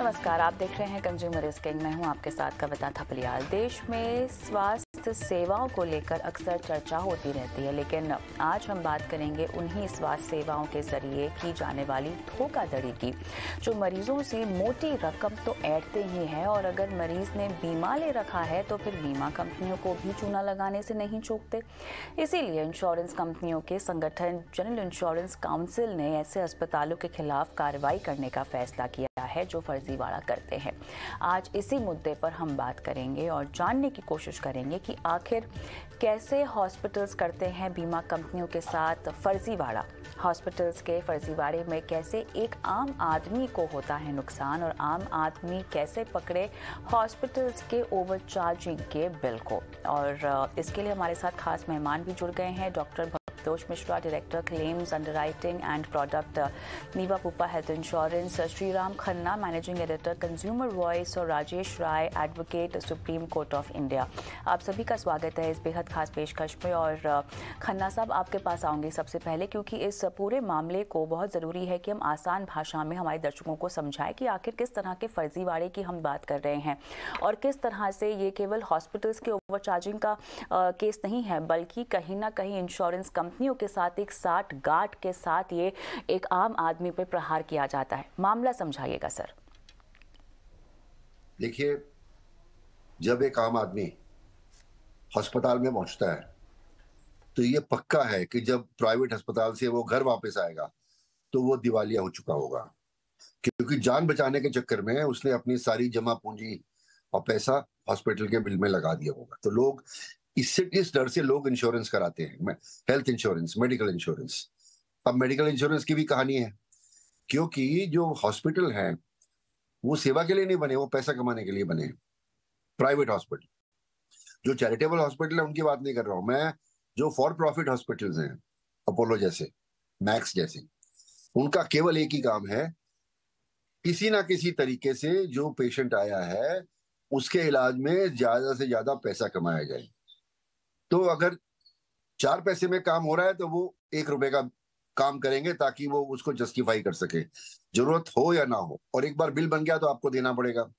नमस्कार, आप देख रहे हैं कंज्यूमर किंग। मैं हूं आपके साथ कविता थपलियाल। देश में स्वास्थ्य सेवाओं को लेकर अक्सर चर्चा होती रहती है, लेकिन आज हम बात करेंगे उन्हीं स्वास्थ्य सेवाओं के जरिए की जाने वाली धोखाधड़ी की, जो मरीजों से मोटी रकम तो ऐंठते ही है और अगर मरीज ने बीमा ले रखा है तो फिर बीमा कंपनियों को भी चूना लगाने से नहीं चूकते। इसीलिए इंश्योरेंस कंपनियों के संगठन जनरल इंश्योरेंस काउंसिल ने ऐसे अस्पतालों के खिलाफ कार्रवाई करने का फैसला किया है जो फर्जीवाड़ा करते हैं। आज इसी मुद्दे पर हम बात करेंगे और जानने की कोशिश करेंगे कि आखिर कैसे हॉस्पिटल्स करते हैं बीमा कंपनियों के साथ फर्जीवाड़ा। हॉस्पिटल्स के फर्जीवाड़े में कैसे एक आम आदमी को होता है नुकसान और आम आदमी कैसे पकड़े हॉस्पिटल्स के ओवरचार्जिंग के बिल को। और इसके लिए हमारे साथ खास मेहमान भी जुड़ गए हैं। Doctor Bhavtosh Mishra, director claims underwriting and product, Niva Bupa health insurance, Shriram Khanna, managing editor Consumer Voice, और Rajesh Rai, advocate Supreme Court of India. आप सभी का स्वागत है इस बेहद खास पेशकश में। और खन्ना साहब, आपके पास आऊंगी सबसे पहले, क्योंकि इस पूरे मामले को बहुत ज़रूरी है कि हम आसान भाषा में हमारे दर्शकों को समझाएं कि आखिर किस तरह के फर्जीवाड़े की हम बात कर रहे हैं और किस तरह से ये केवल हॉस्पिटल्स के ओवरचार्जिंग का केस नहीं है, बल्कि कहीं ना कहीं इंश्योरेंस कंपनियों के साथ एक साठ गांठ के साथ ये एक आम आदमी पे प्रहार किया जाता है। मामला समझाइएगा सर। देखिए, जब एक आम आदमी अस्पताल में पहुंचता है तो ये पक्का है कि जब प्राइवेट अस्पताल से वो घर वापस आएगा तो वो दिवालिया हो चुका होगा, क्योंकि जान बचाने के चक्कर में उसने अपनी सारी जमा पूंजी और पैसा हॉस्पिटल के बिल में लगा दिया होगा। तो लोग इस डर से लोग इंश्योरेंस कराते हैं, हेल्थ इंश्योरेंस, मेडिकल इंश्योरेंस। अब मेडिकल इंश्योरेंस की भी कहानी है, क्योंकि जो हॉस्पिटल हैं वो सेवा के लिए नहीं बने, वो पैसा कमाने के लिए बने हैं। प्राइवेट हॉस्पिटल, जो चैरिटेबल हॉस्पिटल है उनकी बात नहीं कर रहा हूं मैं, जो फॉर प्रॉफिट हॉस्पिटल्स हैं, अपोलो जैसे, मैक्स जैसे, उनका केवल एक ही काम है, किसी ना किसी तरीके से जो पेशेंट आया है उसके इलाज में ज्यादा से ज्यादा पैसा कमाया जाए। तो अगर 4 पैसे में काम हो रहा है तो वो 1 रुपए का काम करेंगे ताकि वो उसको जस्टिफाई कर सके, जरूरत हो या ना हो। और एक बार बिल बन गया तो आपको देना पड़ेगा,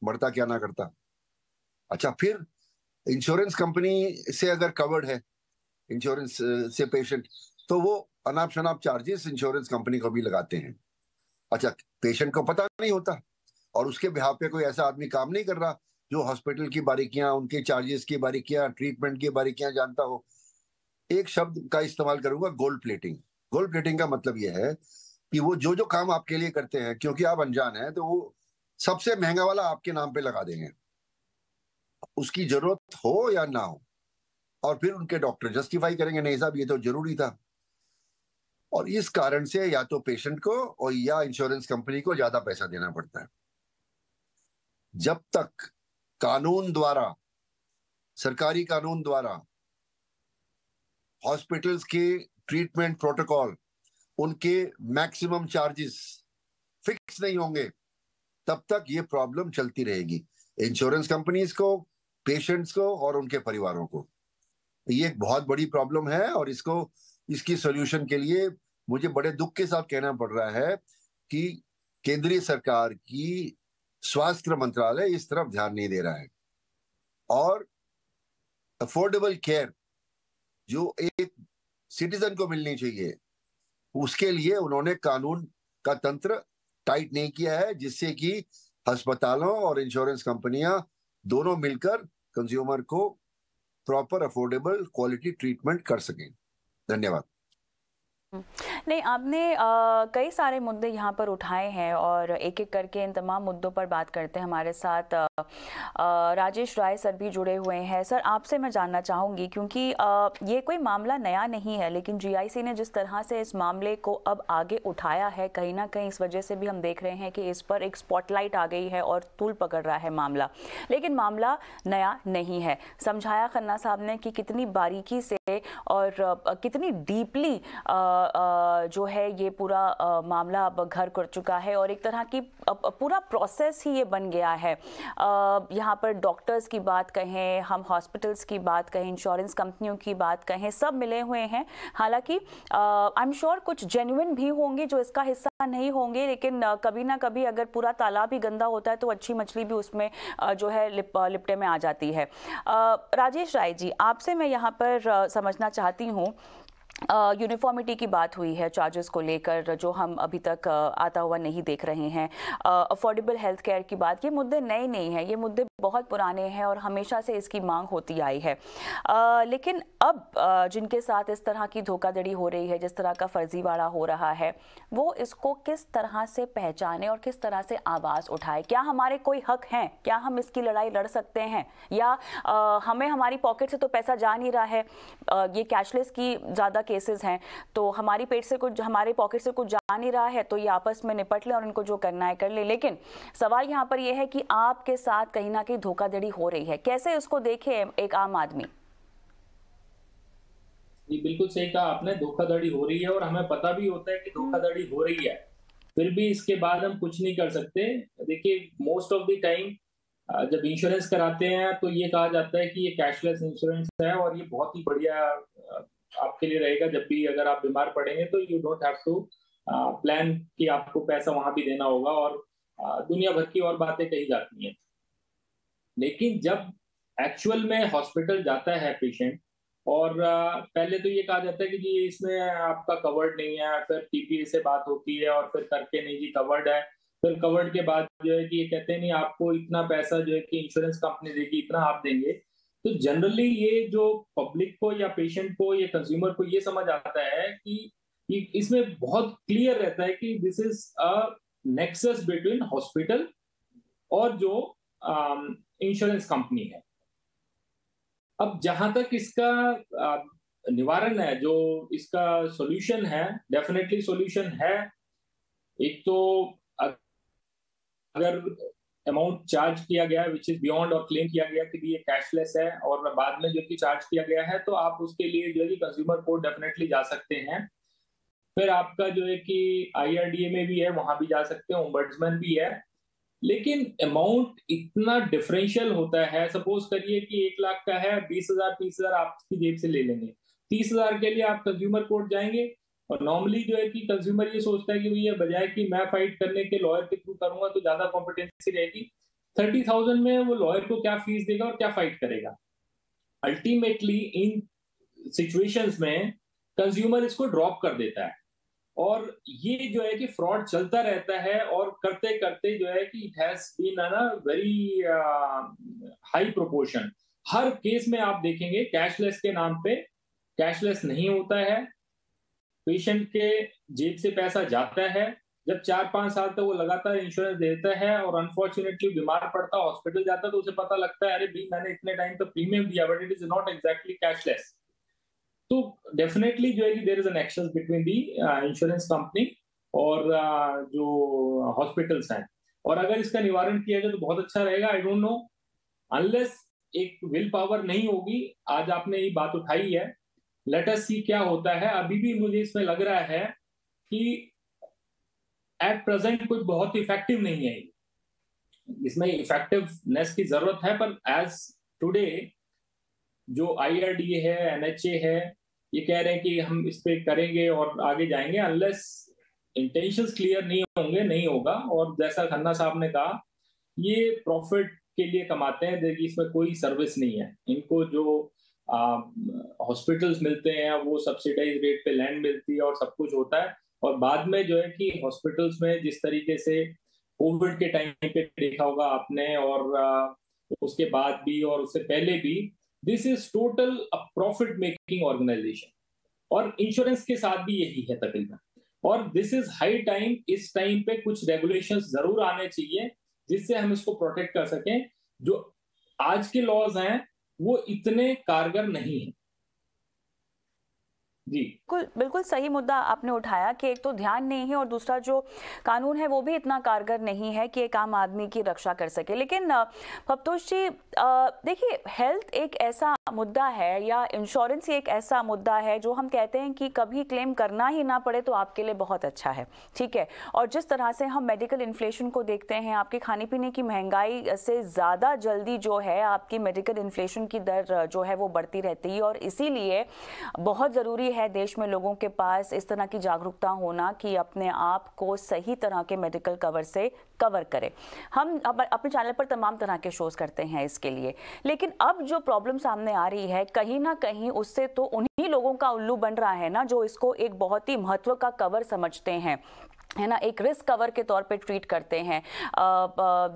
बढ़ता क्या ना करता। अच्छा, फिर इंश्योरेंस कंपनी से अगर कवर्ड है इंश्योरेंस से पेशेंट, तो वो अनाप शनाप चार्जेस इंश्योरेंस कंपनी को भी लगाते हैं। अच्छा, पेशेंट को पता नहीं होता और उसके बिहाफ पे कोई ऐसा आदमी काम नहीं कर रहा जो हॉस्पिटल की बारीकियां, उनके चार्जेस की बारीकियां, ट्रीटमेंट की बारीकियां जानता हो। एक शब्द का इस्तेमाल करूंगा, गोल्ड प्लेटिंग। गोल्ड प्लेटिंग का मतलब यह है कि वो जो काम आपके लिए करते हैं, क्योंकि आप अनजान हैं, तो वो सबसे महंगा वाला आपके नाम पे लगा देंगे, उसकी जरूरत हो या ना हो। और फिर उनके डॉक्टर जस्टिफाई करेंगे, नहीं साहब ये तो जरूरी था। और इस कारण से या तो पेशेंट को और या इंश्योरेंस कंपनी को ज्यादा पैसा देना पड़ता है। जब तक कानून द्वारा, सरकारी कानून द्वारा हॉस्पिटल्स के ट्रीटमेंट प्रोटोकॉल, उनके मैक्सिमम चार्जेस फिक्स नहीं होंगे, तब तक ये प्रॉब्लम चलती रहेगी, इंश्योरेंस कंपनीज को, पेशेंट्स को और उनके परिवारों को। ये एक बहुत बड़ी प्रॉब्लम है और इसकी सॉल्यूशन के लिए मुझे बड़े दुख के साथ कहना पड़ रहा है कि केंद्रीय सरकार की स्वास्थ्य मंत्रालय इस तरफ ध्यान नहीं दे रहा है। और अफोर्डेबल केयर जो एक सिटीजन को मिलनी चाहिए, उसके लिए उन्होंने कानून का तंत्र टाइट नहीं किया है, जिससे कि अस्पतालों और इंश्योरेंस कंपनियां दोनों मिलकर कंज्यूमर को प्रॉपर अफोर्डेबल क्वालिटी ट्रीटमेंट कर सकें। धन्यवाद। नहीं, आपने कई सारे मुद्दे यहाँ पर उठाए हैं और एक एक करके इन तमाम मुद्दों पर बात करते हैं। हमारे साथ राजेश राय सर भी जुड़े हुए हैं। सर, आपसे मैं जानना चाहूँगी, क्योंकि ये कोई मामला नया नहीं है, लेकिन जीआईसी ने जिस तरह से इस मामले को अब आगे उठाया है, कहीं ना कहीं इस वजह से भी हम देख रहे हैं कि इस पर एक स्पॉटलाइट आ गई है और तूल पकड़ रहा है मामला। लेकिन मामला नया नहीं है। समझाया खन्ना साहब ने कि कितनी बारीकी से और कितनी डीपली जो है ये पूरा मामला अब घर कर चुका है और एक तरह की पूरा प्रोसेस ही ये बन गया है। यहाँ पर डॉक्टर्स की बात कहें, हम हॉस्पिटल्स की बात कहें, इंश्योरेंस कंपनियों की बात कहें, सब मिले हुए हैं। हालांकि आई एम श्योर कुछ जेन्युइन भी होंगे जो इसका हिस्सा नहीं होंगे, लेकिन कभी ना कभी अगर पूरा तालाब ही गंदा होता है तो अच्छी मछली भी उसमें जो है लिपटे में आ जाती है। राजेश राय जी, आपसे मैं यहाँ पर समझना चाहती हूँ, यूनिफॉर्मिटी की बात हुई है चार्जेस को लेकर, जो हम अभी तक आता हुआ नहीं देख रहे हैं। अफोर्डेबल हेल्थ केयर की बात, ये मुद्दे नए नहीं हैं, ये मुद्दे बहुत पुराने हैं और हमेशा से इसकी मांग होती आई है। लेकिन अब जिनके साथ इस तरह की धोखाधड़ी हो रही है, जिस तरह का फर्जीवाड़ा हो रहा है, वो इसको किस तरह से पहचाने और किस तरह से आवाज़ उठाए? क्या हमारे कोई हक हैं? क्या हम इसकी लड़ाई लड़ सकते हैं? या हमें हमारी पॉकेट से तो पैसा जा नहीं रहा है, ये कैशलेस की ज़्यादा केसेस हैं, तो हमारी पेट से कुछ, हमारे पॉकेट से कुछ जा नहीं रहा है, तो ये आपस में निपट लें और इनको जो करना है कर ले। लेकिन सवाल यहाँ पर यह है कि आपके साथ कहीं ना कहीं धोखाधड़ी हो रही है, कैसे उसको देखे एक आम आदमी? जी बिल्कुल सही कहा आपने, धोखाधड़ी हो रही है और हमें पता भी होता है कि धोखाधड़ी हो रही है, फिर भी इसके बाद हम कुछ नहीं कर सकते। देखिए, मोस्ट ऑफ द टाइम जब इंश्योरेंस कराते हैं तो ये कहा जाता है कि ये कैशलेस इंश्योरेंस है और ये बहुत ही बढ़िया आपके लिए रहेगा। जब भी अगर आप बीमार पड़ेंगे तो you don't have to plan कि आपको पैसा वहां भी देना होगा, और दुनिया भर की और बातें कही जाती हैं। लेकिन जब एक्चुअल में हॉस्पिटल जाता है पेशेंट, और पहले तो ये कहा जाता है कि जी इसमें आपका कवर्ड नहीं है, फिर टीपीए से बात होती है और फिर करके नहीं जी कवर्ड है, फिर कवर्ड के बाद जो है कि ये कहते हैं नहीं आपको इतना पैसा जो है कि इंश्योरेंस कंपनी देगी, इतना आप देंगे। तो जनरली ये जो पब्लिक को या पेशेंट को या कंज्यूमर को ये समझ आता है कि इसमें बहुत क्लियर रहता है कि this is a nexus between hospital और जो इंश्योरेंस कंपनी है। अब जहां तक इसका निवारण है, जो इसका सॉल्यूशन है, डेफिनेटली सॉल्यूशन है। एक तो अगर अमाउंट चार्ज किया गया विच इज बियॉन्ड और क्लेम किया गया कि ये कैशलेस है और बाद में जो कि चार्ज किया गया है, तो आप उसके लिए जो है कि कंज्यूमर कोर्ट डेफिनेटली जा सकते हैं। फिर आपका जो है कि IRDA में भी है, वहां भी जा सकते हैं, ओम्बड्समैन भी है। लेकिन अमाउंट इतना डिफरेंशियल होता है। सपोज करिए कि 1 लाख का है, 20,000 30,000 आपकी जेब से ले लेंगे, 30,000 के लिए आप कंज्यूमर कोर्ट जाएंगे। और नॉर्मली जो है कि कंज्यूमर ये सोचता है कि भैया बजाय कि मैं फाइट करने के लॉयर के थ्रू करूंगा तो ज्यादा कॉम्पिटेंसी रहेगी, 30,000 में वो लॉयर को क्या फीस देगा और क्या फाइट करेगा। अल्टीमेटली इन सिचुएशंस में कंज्यूमर इसको ड्रॉप कर देता है, और ये जो है कि फ्रॉड चलता रहता है। और करते करते जो है कि it has been a very high proportion. हर केस में आप देखेंगे कैशलेस के नाम पे कैशलेस नहीं होता है, पेशेंट के जेब से पैसा जाता है। जब 4-5 साल तक वो लगातार इंश्योरेंस देता है और अनफॉर्चुनेटली बीमार पड़ता है, हॉस्पिटल जाता है, तो उसे पता लगता है अरे भाई मैंने इतने टाइम तक प्रीमियम दिया, but it is not exactly cashless. तो डेफिनेटली जो है कि there is an action between the insurance company और जो हॉस्पिटल्स हैं। और अगर इसका निवारण किया जाए तो बहुत अच्छा रहेगा। आई डोंट नो, अनलेस एक विल पावर नहीं होगी। आज आपने ये बात उठाई है, लेट अस सी क्या होता है। अभी भी मुझे इसमें लग रहा है कि एट प्रेजेंट कोई बहुत इफेक्टिव नहीं है, इसमें इफेक्टिवनेस की जरूरत है। पर एज टुडे जो IRDA है, NHA है, ये कह रहे हैं कि हम इस पे करेंगे और आगे जाएंगे। अनलेस इंटेंशंस क्लियर नहीं होंगे, नहीं होगा। और जैसा खन्ना साहब ने कहा, ये प्रॉफिट के लिए कमाते हैं, देखिए इसमें कोई सर्विस नहीं है। इनको जो हॉस्पिटल्स मिलते हैं वो सब्सिडाइज रेट पे लैंड मिलती है और सब कुछ होता है। और बाद में जो है कि हॉस्पिटल्स में जिस तरीके से कोविड के टाइम पे देखा होगा आपने, और उसके बाद भी और उससे पहले भी, this is total a profit making organisation. और इंश्योरेंस के साथ भी यही है तकरीबन। और दिस इज हाई टाइम, इस टाइम पे कुछ रेगुलेशंस जरूर आने चाहिए जिससे हम इसको प्रोटेक्ट कर सकें। जो आज के लॉज हैं वो इतने कारगर नहीं है। जी बिल्कुल बिल्कुल सही मुद्दा आपने उठाया कि एक तो ध्यान नहीं है और दूसरा जो कानून है वो भी इतना कारगर नहीं है कि एक आम आदमी की रक्षा कर सके। लेकिन भवतोष जी, देखिए, हेल्थ एक ऐसा मुद्दा है या इंश्योरेंस ही एक ऐसा मुद्दा है जो हम कहते हैं कि कभी क्लेम करना ही ना पड़े तो आपके लिए बहुत अच्छा है, ठीक है। और जिस तरह से हम मेडिकल इन्फ्लेशन को देखते हैं, आपके खाने पीने की महंगाई से ज़्यादा जल्दी जो है आपकी मेडिकल इन्फ्लेशन की दर जो है वो बढ़ती रहती है, और इसीलिए बहुत ज़रूरी है देश में लोगों के पास इस तरह की जागरूकता होना कि अपने आप को सही तरह के मेडिकल कवर से कवर करें। हम अपने चैनल पर तमाम तरह के शोज करते हैं इसके लिए, लेकिन अब जो प्रॉब्लम सामने आ रही है कहीं ना कहीं उससे तो उन्हीं लोगों का उल्लू बन रहा है ना जो इसको एक बहुत ही महत्व का कवर समझते हैं, है ना, एक रिस्क कवर के तौर पे ट्रीट करते हैं।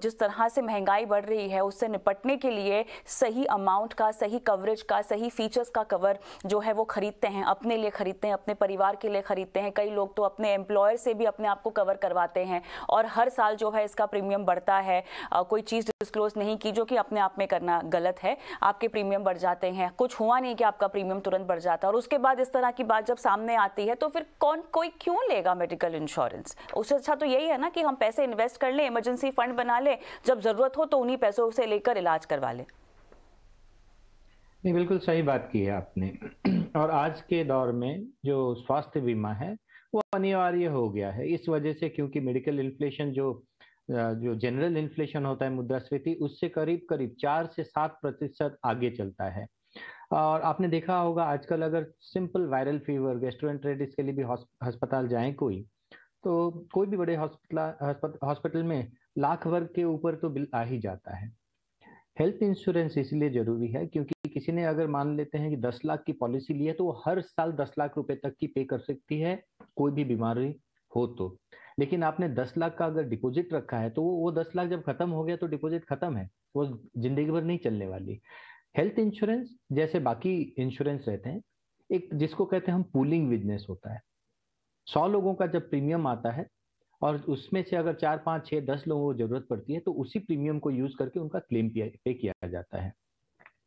जिस तरह से महंगाई बढ़ रही है उससे निपटने के लिए सही अमाउंट का, सही कवरेज का, सही फीचर्स का कवर जो है वो खरीदते हैं, अपने लिए खरीदते हैं, अपने परिवार के लिए खरीदते हैं। कई लोग तो अपने एम्प्लॉयर से भी अपने आप को कवर करवाते हैं और हर साल जो है इसका प्रीमियम बढ़ता है। कोई चीज़ डिस्क्लोज नहीं की जो कि अपने आप में करना गलत है, आपके प्रीमियम बढ़ जाते हैं। कुछ हुआ नहीं कि आपका प्रीमियम तुरंत बढ़ जाता है, और उसके बाद इस तरह की बात जब सामने आती है तो फिर कोई क्यों लेगा मेडिकल इंश्योरेंस? उससे अच्छा तो यही है ना कि हम पैसे इन्वेस्ट कर लें, इमरजेंसी फंड बना लें, जब जरूरत हो तो उन्हीं पैसों से लेकर इलाज करवा लें। नहीं, बिल्कुल सही बात की है आपने। और आज के दौर में जो स्वास्थ्य बीमा है वो अनिवार्य हो गया है इस वजह से, क्योंकि मेडिकल इन्फ्लेशन जो जनरल इन्फ्लेशन होता है, मुद्रास्फीति, उससे करीब करीब 4 से 7% आगे चलता है। और आपने देखा होगा आजकल अगर सिंपल वायरल फीवर, गैस्ट्रोएंटेरिटिस के लिए भी अस्पताल जाए कोई, तो कोई भी बड़े हॉस्पिटल में लाख वर्ग के ऊपर तो बिल आ ही जाता है। हेल्थ इंश्योरेंस इसलिए जरूरी है क्योंकि किसी ने अगर मान लेते हैं कि 10 लाख की पॉलिसी ली है तो वो हर साल 10 लाख रुपए तक की पे कर सकती है, कोई भी बीमारी हो तो। लेकिन आपने 10 लाख का अगर डिपॉजिट रखा है तो वो 10 लाख जब खत्म हो गया तो डिपॉजिट खत्म है, वो जिंदगी भर नहीं चलने वाली। हेल्थ इंश्योरेंस जैसे बाकी इंश्योरेंस रहते हैं, एक जिसको कहते हैं हम पूलिंग बिजनेस होता है। 100 लोगों का जब प्रीमियम आता है और उसमें से अगर 4, 5, 6, 10 लोगों को जरूरत पड़ती है तो उसी प्रीमियम को यूज करके उनका क्लेम पे किया जाता है।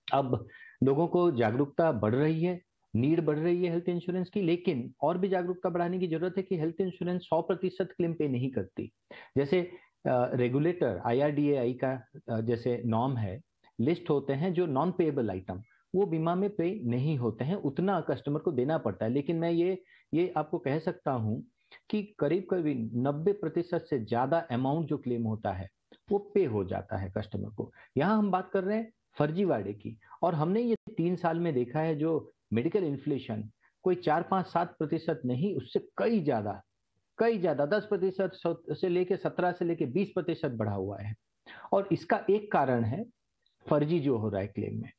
अब लोगों को जागरूकता बढ़ रही है, नीड बढ़ रही है हेल्थ इंश्योरेंस की, लेकिन और भी जागरूकता बढ़ाने की जरूरत है कि हेल्थ इंश्योरेंस 100% क्लेम पे नहीं करती। जैसे रेगुलेटर IRDAI का जैसे नॉर्म है, लिस्ट होते हैं जो नॉन पेएबल आइटम, वो बीमा में पे नहीं होते हैं, उतना कस्टमर को देना पड़ता है। लेकिन मैं ये आपको कह सकता हूं कि करीब करीब 90% से ज्यादा अमाउंट जो क्लेम होता है वो पे हो जाता है कस्टमर को। यहाँ हम बात कर रहे हैं फर्जीवाड़े की, और हमने ये 3 साल में देखा है जो मेडिकल इन्फ्लेशन कोई 4, 5, 7% नहीं, उससे कई ज्यादा 10% से लेके 17 से लेके 20% बढ़ा हुआ है। और इसका एक कारण है फर्जी जो हो रहा है क्लेम में।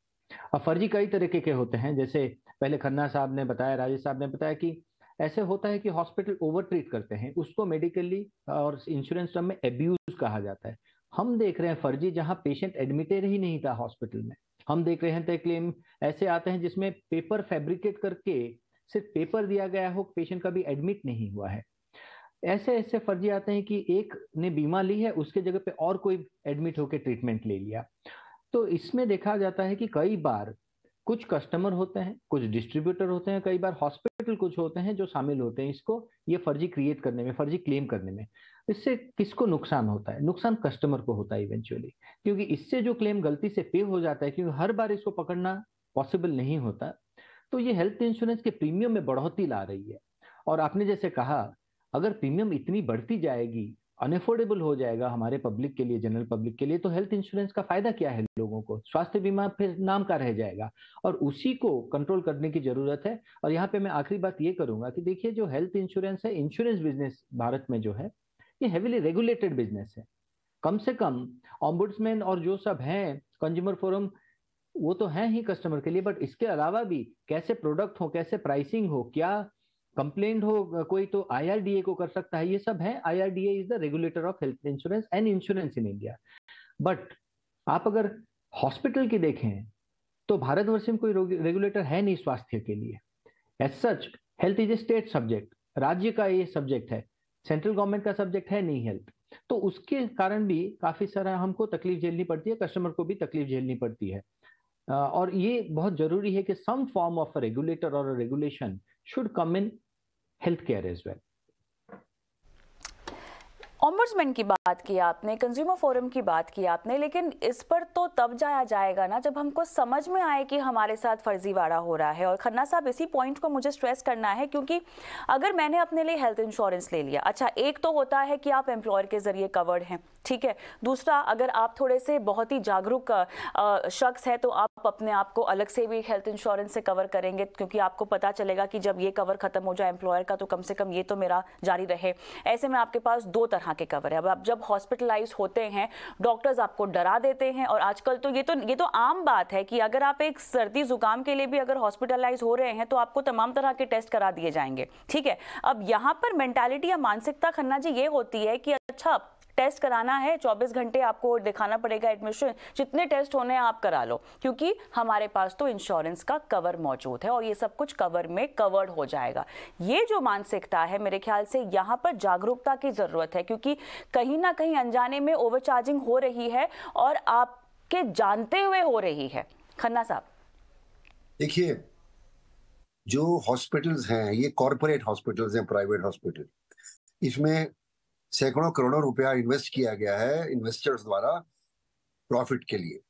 अब फर्जी कई तरीके के होते हैं, जैसे पहले खन्ना साहब ने बताया, राजेश साहब ने बताया कि ऐसे होता है कि हॉस्पिटल ओवर ट्रीट करते हैं, उसको मेडिकली और इंश्योरेंस टर्म में एब्यूज कहा जाता है। हम देख रहे हैं फर्जी जहां पेशेंट एडमिटेड ही नहीं था हॉस्पिटल में। हम देख रहे हैं क्लेम ऐसे आते हैं जिसमें पेपर फैब्रिकेट करके सिर्फ पेपर दिया गया हो, पेशेंट कभी एडमिट नहीं हुआ है। ऐसे ऐसे फर्जी आते हैं कि एक ने बीमा ली है, उसके जगह पे और कोई एडमिट होकर ट्रीटमेंट ले लिया। तो इसमें देखा जाता है कि कई बार कुछ कस्टमर होते हैं, कुछ डिस्ट्रीब्यूटर होते हैं, कई बार हॉस्पिटल कुछ होते हैं जो शामिल होते हैं इसको, ये फर्जी क्रिएट करने में, फर्जी क्लेम करने में। इससे किसको नुकसान होता है? नुकसान कस्टमर को होता है इवेंचुअली, क्योंकि इससे जो क्लेम गलती से पे हो जाता है, क्योंकि हर बार इसको पकड़ना पॉसिबल नहीं होता, तो ये हेल्थ इंश्योरेंस के प्रीमियम में बढ़ोतरी ला रही है। और आपने जैसे कहा, अगर प्रीमियम इतनी बढ़ती जाएगी, अनअफोर्डेबल हो जाएगा हमारे पब्लिक के लिए, जनरल पब्लिक के लिए, तो हेल्थ इंश्योरेंस का फायदा क्या है लोगों को? स्वास्थ्य बीमा फिर नाम का रह जाएगा, और उसी को कंट्रोल करने की जरूरत है। और यहाँ पे मैं आखिरी बात ये करूंगा कि देखिए, जो हेल्थ इंश्योरेंस है, इंश्योरेंस बिजनेस भारत में जो है, ये हेविली रेगुलेटेड बिजनेस है। कम से कम ऑम्बुड्समैन और जो सब हैं, कंज्यूमर फोरम, वो तो है ही कस्टमर के लिए, बट इसके अलावा भी कैसे प्रोडक्ट हो, कैसे प्राइसिंग हो, क्या कंप्लेंट हो कोई, तो IRDA को कर सकता है। ये सब है, IRDA is the regulator of health insurance and insurance in India. But आप अगर हॉस्पिटल की देखें तो भारतवर्ष में कोई रेगुलेटर है नहीं स्वास्थ्य के लिए। As such health is a state subject, राज्य का ये सब्जेक्ट है, सेंट्रल गवर्नमेंट का सब्जेक्ट है नहीं हेल्थ। तो उसके कारण भी काफी सारा हमको तकलीफ झेलनी पड़ती है, कस्टमर को भी तकलीफ झेलनी पड़ती है। और ये बहुत जरूरी है कि some form of a regulator और regulation should come in health care as well. Ombudsman की बात की आपने, कंज्यूमर फोरम की बात की आपने, लेकिन इस पर तो तब जाया जाएगा ना जब हमको समझ में आए कि हमारे साथ फर्जीवाड़ा हो रहा है। और खन्ना साहब, इसी पॉइंट को मुझे स्ट्रेस करना है, क्योंकि अगर मैंने अपने लिए हेल्थ इंश्योरेंस ले लिया, अच्छा एक तो होता है कि आप एम्प्लॉयर के जरिए कवर्ड हैं, ठीक है। दूसरा, अगर आप थोड़े से बहुत ही जागरूक शख्स है तो आप अपने आप को अलग से भी हेल्थ इंश्योरेंस से कवर करेंगे, क्योंकि आपको पता चलेगा कि जब ये कवर खत्म हो जाए एम्प्लॉयर का तो कम से कम ये तो मेरा जारी रहे। ऐसे में आपके पास दो तरह के कवर है। अब आप जब हॉस्पिटलाइज होते हैं, डॉक्टर्स आपको डरा देते हैं, और आजकल तो ये तो आम बात है कि अगर आप एक सर्दी जुकाम के लिए भी अगर हॉस्पिटलाइज हो रहे हैं तो आपको तमाम तरह के टेस्ट करा दिए जाएंगे, ठीक है। अब यहाँ पर मेंटालिटी या मानसिकता खन्ना जी ये होती है कि अच्छा टेस्ट कराना है, 24 घंटे आपको दिखाना पड़ेगा एडमिशन, जितने टेस्ट होने हैं आप करा लो, क्योंकि हमारे पास तो इंश्योरेंस का कवर मौजूद है और ये सब कुछ कवर में कवर्ड हो जाएगा। ये जो मानसिकता है, मेरे ख्याल से यहाँ पर जागरूकता की जरूरत है, क्योंकि कहीं ना कहीं अनजाने में ओवरचार्जिंग हो रही है और आपके जानते हुए हो रही है। खन्ना साहब देखिए, जो हॉस्पिटल्स हैं ये कॉर्पोरेट हॉस्पिटल्स हैं, प्राइवेट हॉस्पिटल, इसमें सैकड़ों करोड़ों रुपया इन्वेस्ट किया गया है इन्वेस्टर्स द्वारा प्रॉफिट के लिए।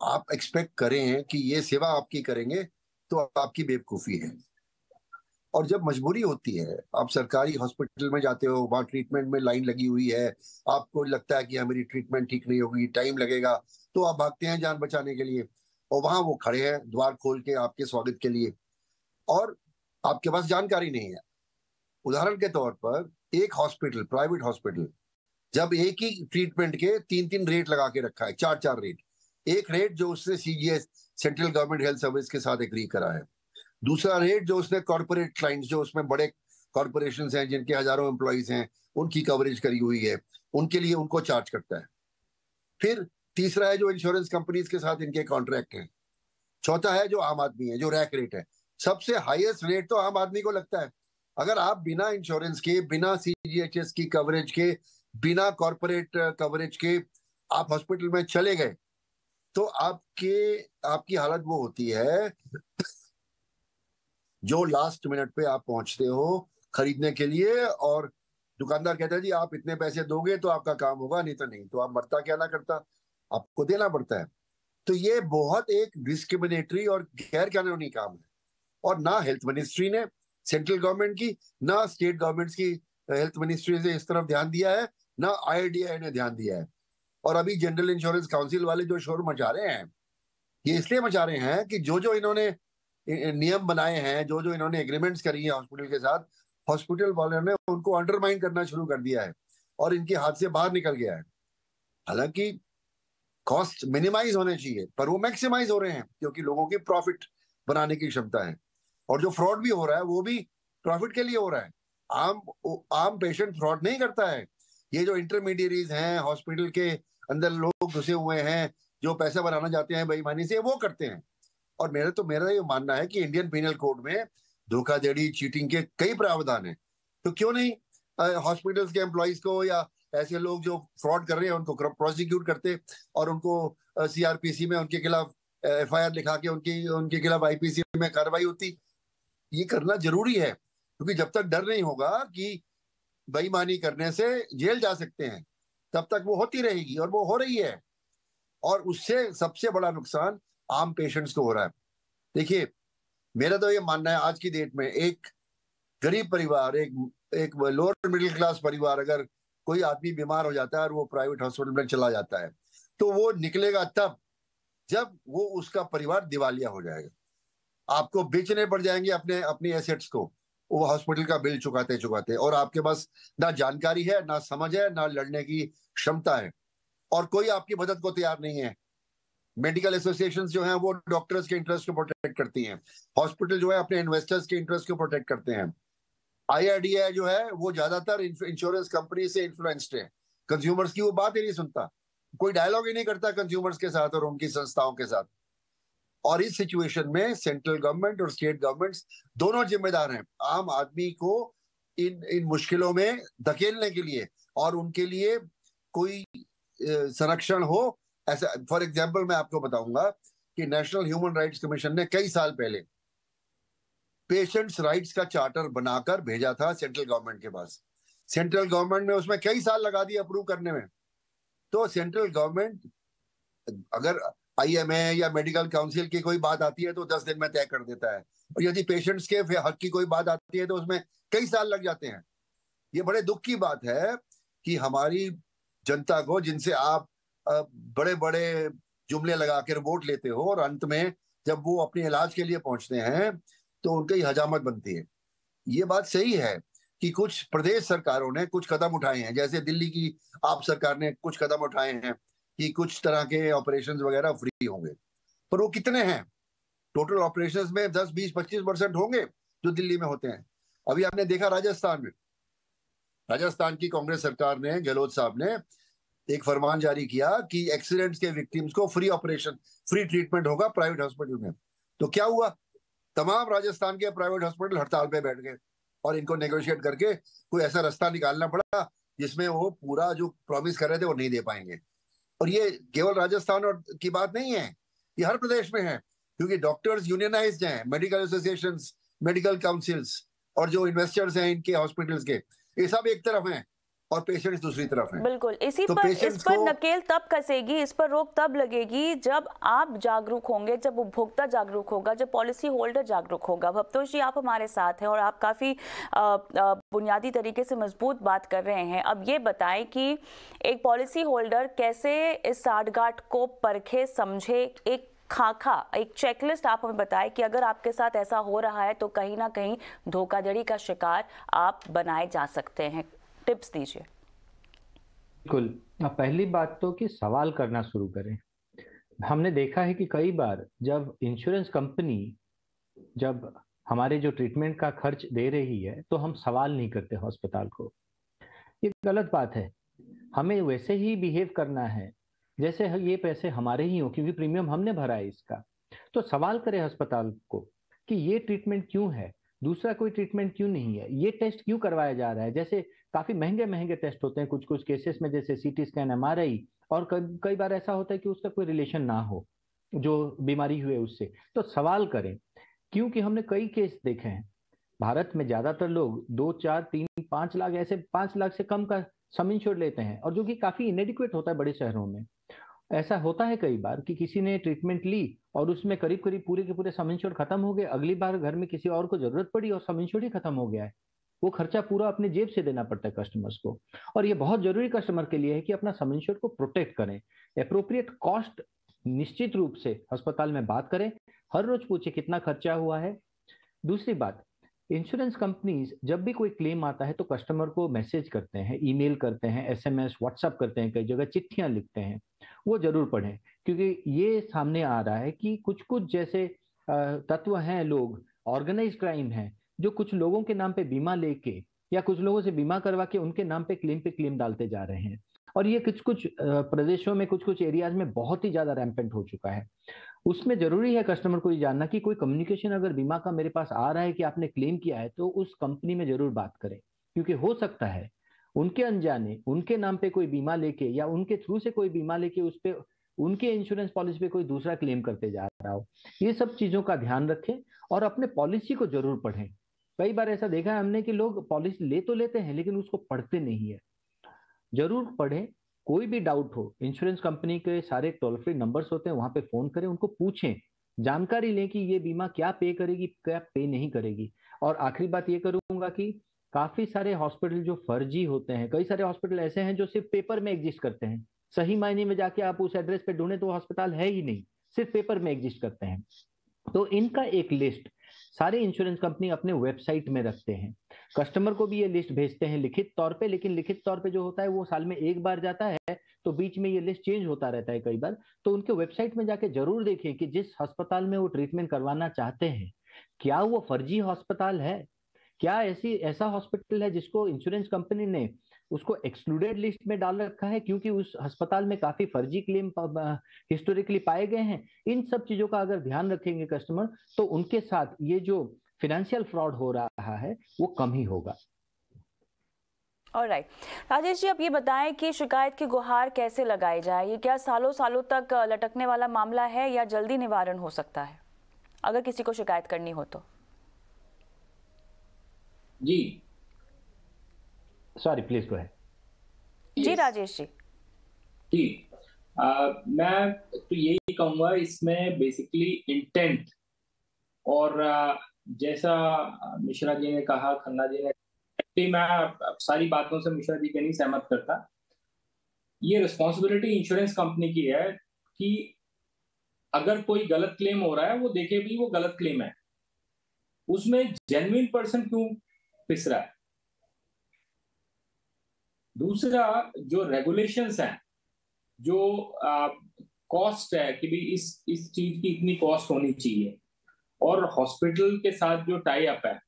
आप एक्सपेक्ट करें कि ये सेवा आपकी करेंगे तो आपकी बेवकूफी है। और जब मजबूरी होती है, आप सरकारी हॉस्पिटल में जाते हो, वहां ट्रीटमेंट में लाइन लगी हुई है, आपको लगता है कि मेरी ट्रीटमेंट ठीक नहीं होगी, टाइम लगेगा, तो आप भागते हैं जान बचाने के लिए, और वहां वो खड़े हैं द्वार खोल के आपके स्वागत के लिए, और आपके पास जानकारी नहीं है। उदाहरण के तौर पर एक हॉस्पिटल, प्राइवेट हॉस्पिटल, जब एक ही ट्रीटमेंट के 3-3 रेट लगा के रखा है, 4-4 रेट, एक रेट जो उसने CGS central government health service के साथ एग्री करा है, दूसरा रेट जो उसने कॉर्पोरेट क्लाइंट्स, जो उसमें बड़े कॉर्पोरेशंस हैं जिनके हजारों एम्प्लॉइज हैं, उनकी कवरेज करी हुई है, उनके लिए उनको चार्ज करता है। फिर तीसरा है जो इंश्योरेंस कंपनीज के साथ इनके कॉन्ट्रैक्ट हैं। चौथा है जो आम आदमी है, जो रैक रेट है। सबसे हाईएस्ट रेट तो आम आदमी को लगता है। अगर आप बिना इंश्योरेंस के, बिना सीजीएचएस की कवरेज के, बिना कॉर्पोरेट कवरेज के आप हॉस्पिटल में चले गए तो आपकी हालत वो होती है जो लास्ट मिनट पे आप पहुंचते हो खरीदने के लिए, और दुकानदार कहता है जी आप इतने पैसे दोगे तो आपका काम होगा, नहीं तो नहीं। तो आप मरता क्या ना करता, आपको देना पड़ता है। तो ये बहुत एक डिस्क्रिमिनेटरी और गैर कानूनी काम है, और ना हेल्थ मिनिस्ट्री ने, सेंट्रल गवर्नमेंट की, ना स्टेट गवर्नमेंट्स की हेल्थ मिनिस्ट्री से इस तरफ ध्यान दिया है, ना IRDAI ने ध्यान दिया है। और अभी जनरल इंश्योरेंस काउंसिल वाले जो शोर मचा रहे हैं, ये इसलिए मचा रहे हैं कि जो इन्होंने नियम बनाए हैं, जो इन्होंने एग्रीमेंट्स करी है हॉस्पिटल के साथ, हॉस्पिटल वालों ने उनको अंडरमाइन करना शुरू कर दिया है और इनके हाथ से बाहर निकल गया है। हालांकि कॉस्ट मिनिमाइज होने चाहिए, पर वो मैक्सिमाइज हो रहे हैं क्योंकि लोगों की प्रॉफिट बनाने की क्षमता है। और जो फ्रॉड भी हो रहा है वो भी प्रॉफिट के लिए हो रहा है। आम पेशेंट फ्रॉड नहीं करता है। ये जो इंटरमीडियरीज हैं, हॉस्पिटल के अंदर लोग घुसे हुए हैं जो पैसा बनाना चाहते हैं बेईमानी से, वो करते हैं। और मेरा ये मानना है कि इंडियन पिनल कोड में धोखाधड़ी, चीटिंग के कई प्रावधान हैं, तो क्यों नहीं हॉस्पिटल्स के एम्प्लॉइज को या ऐसे लोग जो फ्रॉड कर रहे हैं उनको प्रोसिक्यूट करते और उनको CRPC में उनके खिलाफ FIR लिखा के उनके खिलाफ IPC में कार्रवाई होती। ये करना जरूरी है, क्योंकि जब तक डर नहीं होगा कि बेईमानी करने से जेल जा सकते हैं, तब तक वो होती रहेगी, और वो हो रही है। और उससे सबसे बड़ा नुकसान आम पेशेंट्स को हो रहा है। देखिए, मेरा तो ये मानना है आज की डेट में एक गरीब परिवार, एक लोअर मिडिल क्लास परिवार, अगर कोई आदमी बीमार हो जाता है और वो प्राइवेट हॉस्पिटल में चला जाता है, तो वो निकलेगा तब जब वो उसका परिवार दिवालिया हो जाएगा। आपको बेचने पड़ जाएंगे अपने एसेट्स को, वो हॉस्पिटल का बिल चुकाते चुकाते, और आपके पास ना जानकारी है, ना समझ है, ना लड़ने की क्षमता है, और कोई आपकी मदद को तैयार नहीं है। मेडिकल एसोसिएशंस जो हैं वो डॉक्टर्स के इंटरेस्ट को प्रोटेक्ट करती हैं, हॉस्पिटल जो है अपने इन्वेस्टर्स के इंटरेस्ट को प्रोटेक्ट करते हैं। IRDAI जो है वो ज्यादातर इंश्योरेंस कंपनी से इन्फ्लुएंस्ड है, कंज्यूमर्स की वो बात ही नहीं सुनता, कोई डायलॉग ही नहीं करता कंज्यूमर्स के साथ और उनकी संस्थाओं के साथ। और इस सिचुएशन में सेंट्रल गवर्नमेंट और स्टेट गवर्नमेंट्स दोनों जिम्मेदार हैं आम आदमी को इन मुश्किलों में धकेलने के लिए, और उनके लिए कोई संरक्षण हो। ऐसा फॉर एग्जाम्पल मैं आपको बताऊंगा कि नेशनल ह्यूमन राइट्स कमीशन ने कई साल पहले पेशेंट्स राइट्स का चार्टर बनाकर भेजा था सेंट्रल गवर्नमेंट के पास। सेंट्रल गवर्नमेंट ने उसमें कई साल लगा दिए अप्रूव करने में। तो सेंट्रल गवर्नमेंट अगर IMA या मेडिकल काउंसिल की कोई बात आती है तो 10 दिन में तय कर देता है, और यदि पेशेंट्स के हक की कोई बात आती है तो उसमें कई साल लग जाते हैं। ये बड़े दुख की बात है कि हमारी जनता को, जिनसे आप बड़े बड़े जुमले लगाकर वोट लेते हो, और अंत में जब वो अपने इलाज के लिए पहुंचते हैं तो उनकी हजामत बनती है। ये बात सही है कि कुछ प्रदेश सरकारों ने कुछ कदम उठाए हैं, जैसे दिल्ली की आप सरकार ने कुछ कदम उठाए हैं कि कुछ तरह के ऑपरेशंस वगैरह फ्री होंगे, पर वो कितने हैं? टोटल ऑपरेशंस में 10, 20, 25% होंगे जो दिल्ली में होते हैं। अभी आपने देखा राजस्थान में, राजस्थान की कांग्रेस सरकार ने, गहलोत साहब ने एक फरमान जारी किया कि एक्सीडेंट्स के विक्टिम्स को फ्री ऑपरेशन, फ्री ट्रीटमेंट होगा प्राइवेट हॉस्पिटल में। तो क्या हुआ? तमाम राजस्थान के प्राइवेट हॉस्पिटल हड़ताल पे बैठ गए और इनको नेगोशिएट करके कोई ऐसा रास्ता निकालना पड़ा जिसमें वो पूरा जो प्रॉमिस कर रहे थे वो नहीं दे पाएंगे। और ये केवल राजस्थान और की बात नहीं है, ये हर प्रदेश में है, क्योंकि डॉक्टर्स यूनियनाइज्ड हैं, मेडिकल एसोसिएशंस, मेडिकल काउंसिल्स और जो इन्वेस्टर्स हैं इनके हॉस्पिटल्स के, ये सब एक तरफ हैं और पेशेंट्स दूसरी तरफ हैं। बिल्कुल, इसी तो पर इस पर नकेल तब कसेगी, इस पर रोक तब लगेगी जब आप जागरूक होंगे, जब उपभोक्ता जागरूक होगा, जब पॉलिसी होल्डर जागरूक होगा। भवतोष जी, आप हमारे साथ हैं और आप काफी बुनियादी तरीके से मजबूत बात कर रहे हैं। अब ये बताएं कि एक पॉलिसी होल्डर कैसे इस साठगांठ को परखे, समझे, एक खाका, एक चेकलिस्ट आप हमें बताएं कि अगर आपके साथ ऐसा हो रहा है तो कहीं ना कहीं धोखाधड़ी का शिकार आप बनाए जा सकते हैं। टिप्स दीजिए। बिल्कुल, पहली बात तो कि सवाल करना शुरू करें। हमने देखा है कि कई बार जब इंश्योरेंस कंपनी जब हमारे जो ट्रीटमेंट का खर्च दे रही है तो हम सवाल नहीं करते अस्पताल को। ये गलत बात है। हमें वैसे ही बिहेव करना है जैसे ये पैसे हमारे ही हो, क्योंकि प्रीमियम हमने भरा है इसका। तो सवाल करें अस्पताल को कि ये ट्रीटमेंट क्यों है, दूसरा कोई ट्रीटमेंट क्यों नहीं है, ये टेस्ट क्यों करवाया जा रहा है। जैसे काफी महंगे महंगे टेस्ट होते हैं कुछ कुछ केसेस में, जैसे CT स्कैन, MRI, और कई बार ऐसा होता है कि उसका कोई रिलेशन ना हो जो बीमारी हुई है उससे। तो सवाल करें, क्योंकि हमने कई केस देखे हैं। भारत में ज्यादातर लोग 2, 4, 3, 5 लाख, ऐसे 5 लाख से कम का सम इंश्योर्ड लेते हैं, और जो कि काफी इनएडिक्वेट होता है बड़े शहरों में। ऐसा होता है कई बार कि किसी ने ट्रीटमेंट ली और उसमें करीब करीब पूरे के पूरे सम इंश्योर्ड खत्म हो गए। अगली बार घर में किसी और को जरूरत पड़ी और सम इंश्योर्ड ही खत्म हो गया है। वो खर्चा पूरा अपने जेब से देना पड़ता है कस्टमर्स को। और ये बहुत जरूरी कस्टमर के लिए है कि अपना सम इंश्योर्ड को प्रोटेक्ट करें। एप्रोप्रिएट कॉस्ट निश्चित रूप से अस्पताल में बात करें, हर रोज पूछे कितना खर्चा हुआ है। दूसरी बात, इंश्योरेंस कंपनीज जब भी कोई क्लेम आता है तो कस्टमर को मैसेज करते हैं, ईमेल करते हैं, SMS, व्हाट्सएप करते हैं, कई जगह चिट्ठियां लिखते हैं। वो जरूर पढ़ें, क्योंकि ये सामने आ रहा है कि कुछ कुछ जैसे तत्व हैं, लोग ऑर्गेनाइज क्राइम है, जो कुछ लोगों के नाम पे बीमा लेके या कुछ लोगों से बीमा करवा के उनके नाम पे क्लेम डालते जा रहे हैं। और ये कुछ कुछ प्रदेशों में, कुछ कुछ एरियाज में बहुत ही ज्यादा रैम्पेंट हो चुका है। उसमें जरूरी है कस्टमर को ये जानना कि कोई कम्युनिकेशन अगर बीमा का मेरे पास आ रहा है कि आपने क्लेम किया है, तो उस कंपनी में जरूर बात करें, क्योंकि हो सकता है उनके अनजाने उनके नाम पे कोई बीमा लेके या उनके थ्रू से कोई बीमा लेके उस पे उनके इंश्योरेंस पॉलिसी पे कोई दूसरा क्लेम करते जा रहा हो। ये सब चीजों का ध्यान रखें और अपने पॉलिसी को जरूर पढ़ें। कई बार ऐसा देखा है हमने कि लोग पॉलिसी ले तो लेते हैं लेकिन उसको पढ़ते नहीं है। जरूर पढ़ें। कोई भी डाउट हो, इंश्योरेंस कंपनी के सारे टोल फ्री नंबर्स होते हैं, वहां पे फोन करें, उनको पूछें, जानकारी लें कि ये बीमा क्या पे करेगी, क्या पे नहीं करेगी। और आखिरी बात ये करूंगा कि काफी सारे हॉस्पिटल जो फर्जी होते हैं, कई सारे हॉस्पिटल ऐसे हैं जो सिर्फ पेपर में एग्जिस्ट करते हैं। सही मायने में जाके आप उस एड्रेस पे ढूंढे तो अस्पताल है ही नहीं, सिर्फ पेपर में एग्जिस्ट करते हैं। तो इनका एक लिस्ट सारे इंश्योरेंस कंपनी अपने वेबसाइट में रखते हैं। कस्टमर को भी ये लिस्ट भेजते हैं लिखित तौर पे, लेकिन लिखित तौर पे जो होता है वो साल में एक बार जाता है, तो बीच में ये लिस्ट चेंज होता रहता है कई बार। तो उनके वेबसाइट में जाके जरूर देखें कि जिस अस्पताल में वो ट्रीटमेंट करवाना चाहते हैं, क्या वो फर्जी अस्पताल है, क्या ऐसा हॉस्पिटल है जिसको इंश्योरेंस कंपनी ने उसको एक्सक्लूडेड लिस्ट में डाल रखा है क्योंकि उस अस्पताल में काफी फर्जी क्लेम हिस्टोरिकली पाए गए हैं। इन सब चीजों का अगर ध्यान रखेंगे कस्टमर, तो उनके साथ ये जो फाइनेंशियल फ्रॉड हो रहा है वो कम ही होगा। ऑलराइट, राजेश जी, अब ये बताएं कि शिकायत की गुहार कैसे लगाई जाए? ये क्या सालों सालों तक लटकने वाला मामला है या जल्दी निवारण हो सकता है अगर किसी को शिकायत करनी हो तो? जी सॉरी, प्लीज गो अहेड। जी राजेश जी। जी, मैं तो यही कहूंगा, इसमें बेसिकली इंटेंट और जैसा मिश्रा जी ने कहा, खन्ना जी ने, मैं सारी बातों से मिश्रा जी के नहीं सहमत करता। ये रिस्पॉन्सिबिलिटी इंश्योरेंस कंपनी की है कि अगर कोई गलत क्लेम हो रहा है वो देखे भी वो गलत क्लेम है, उसमें जेन्युइन पर्सन क्यों पिस रहा है। दूसरा, जो रेगुलेशंस हैं, जो कॉस्ट है कि भी इस चीज की इतनी कॉस्ट होनी चाहिए, और हॉस्पिटल के साथ जो टाई अप है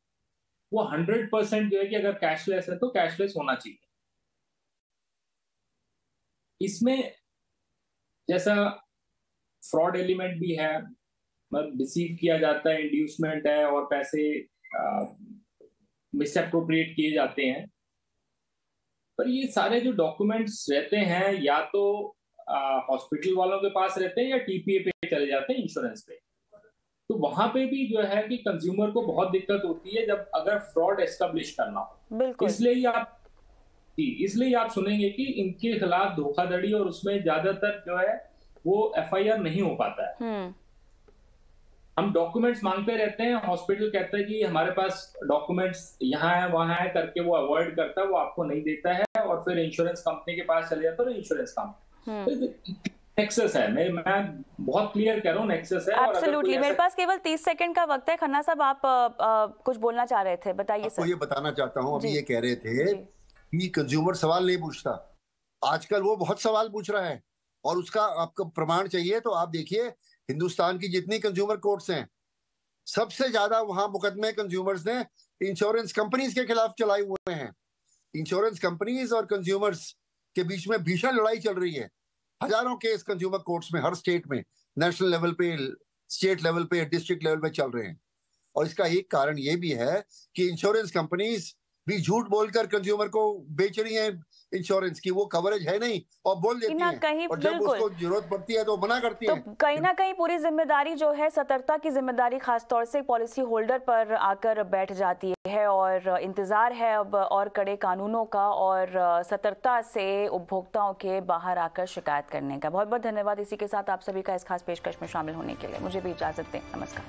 वो 100% जो है कि अगर कैशलेस है तो कैशलेस होना चाहिए। इसमें जैसा फ्रॉड एलिमेंट भी है, मतलब डिसीव किया जाता है, इंड्यूसमेंट है और पैसे मिसअप्रोप्रिएट किए जाते हैं, पर ये सारे जो डॉक्यूमेंट्स रहते हैं या तो हॉस्पिटल वालों के पास रहते हैं या टीपीए पे चले जाते हैं, इंश्योरेंस पे। तो वहां पे भी जो है कि कंज्यूमर को बहुत दिक्कत होती है जब अगर फ्रॉड एस्टेब्लिश करना हो। बिल्कुल। इसलिए आप सुनेंगे कि इनके खिलाफ धोखाधड़ी और उसमें ज्यादातर जो है वो एफआईआर नहीं हो पाता है। हम डॉक्यूमेंट्स मांगते रहते हैं, हॉस्पिटल कहता है कि हमारे पास डॉक्यूमेंट्स यहाँ है वहां है करके वो अवॉइड करता है, वो आपको नहीं देता है, और फिर इंश्योरेंस कंपनी के पास चले जाता है, इंश्योरेंस कंपनी नेक्सस है। मैं बहुत क्लियर कह रहा हूँ, नेक्सस है। एब्सोल्युटली। मेरे पास केवल 30 सेकंड का वक्त है। खन्ना साहब, आप कुछ बोलना चाह रहे थे, बताइए सर। ये बताना चाहता हूँ, अभी ये कह रहे थे कि कंज्यूमर सवाल नहीं पूछता, आजकल वो बहुत सवाल पूछ रहा है, और उसका आपको प्रमाण चाहिए तो आप देखिए हिंदुस्तान की जितनी कंज्यूमर कोर्ट्स हैं, सबसे ज्यादा वहां मुकदमे कंज्यूमर्स ने इंश्योरेंस कंपनीज के खिलाफ चलाए हुए हैं। इंश्योरेंस कंपनीज और कंज्यूमर्स के बीच में भीषण लड़ाई चल रही है। हजारों केस कंज्यूमर कोर्ट्स में, हर स्टेट में, नेशनल लेवल पे, स्टेट लेवल पे, डिस्ट्रिक्ट लेवल पे चल रहे हैं। और इसका एक कारण ये भी है कि इंश्योरेंस कंपनीज भी झूठ बोलकर कंज्यूमर को बेच रही हैं इंश्योरेंस की, वो कवरेज है नहीं और बोल देती हैं, और जब उसको जरूरत पड़ती है तो मना करती हैं। तो कहीं ना कहीं पूरी जिम्मेदारी जो है, सतर्कता की जिम्मेदारी खासतौर से पॉलिसी होल्डर पर आकर बैठ जाती है, और इंतजार है अब और कड़े कानूनों का और सतर्कता से उपभोक्ताओं के बाहर आकर शिकायत करने का। बहुत बहुत धन्यवाद इसी के साथ आप सभी का इस खास पेशकश में शामिल होने के लिए। मुझे भी इजाजत दें, नमस्कार।